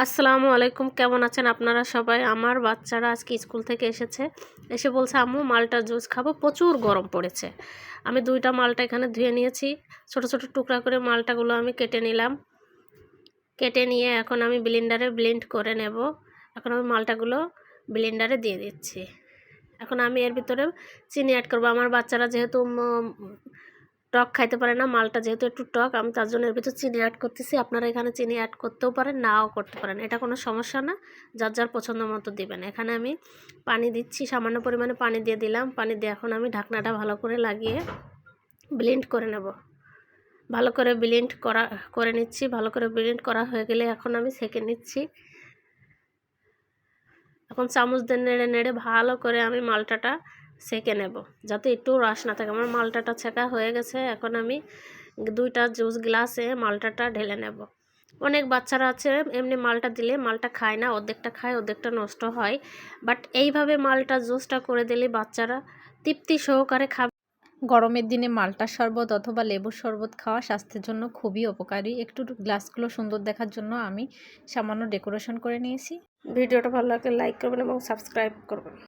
আসসালামু আলাইকুম, কেমন আছেন আপনারা সবাই? আমার বাচ্চারা আজকে স্কুল থেকে এসে বলছে আম্মু মালটা জুস খাবো, প্রচুর গরম পড়েছে। আমি 2টা মালটা এখানে ধুয়ে নিয়েছি, ছোট ছোট টুকরা করে মালটাগুলো আমি কেটে নিলাম। কেটে নিয়ে এখন আমি ব্লেন্ডারে ব্লেন্ড করে নেব। এখন আমি মালটাগুলো ব্লেন্ডারে দিয়ে দিচ্ছি। এখন আমি এর ভিতরে চিনি অ্যাড করবো। আমার বাচ্চারা যেহেতু টক খাইতে পারে না, মালটা যেহেতু একটু টক, আমি তার জন্য এর ভিতর চিনি অ্যাড করতেছি। আপনারা এখানে চিনি অ্যাড করতেও পারেন, নাও করতে পারেন, এটা কোনো সমস্যা না, যার যার পছন্দ মতো দিবেন। এখানে আমি পানি দিচ্ছি, সামান্য পরিমাণে পানি দিয়ে দিলাম। পানি দিয়ে এখন আমি ঢাকনাটা ভালো করে লাগিয়ে ব্লেন্ড করে নেব। ভালো করে ব্লেন্ড করে নিচ্ছি। ভালো করে ব্লেন্ড করা হয়ে গেলে এখন আমি ছেঁকে নিচ্ছি। এখন চামচ দিয়ে নেড়ে নেড়ে ভালো করে আমি মালটাটা ছেঁকে নেব, যাতে একটু রস না থাকে। আমার মালটাটা ছেঁকা হয়ে গেছে। এখন আমি 2টা জুস গ্লাসে মালটাটা ঢেলে নেব। অনেক বাচ্চারা আছে এমনি মালটা দিলে মালটা খায় না, অর্ধেকটা খায় অর্ধেকটা নষ্ট হয়। বাট এইভাবে মালটা জুসটা করে দিলে বাচ্চারা তৃপ্তি সহকারে খাবে। গরমের দিনে মাল্টার শরবত অথবা লেবুর শরবত খাওয়া স্বাস্থ্যের জন্য খুবই উপকারী। একটু গ্লাসগুলো সুন্দর দেখার জন্য আমি সামান্য ডেকোরেশন করে নিয়েছি। ভিডিওটা ভালো লাগলে লাইক করবেন এবং সাবস্ক্রাইব করবেন।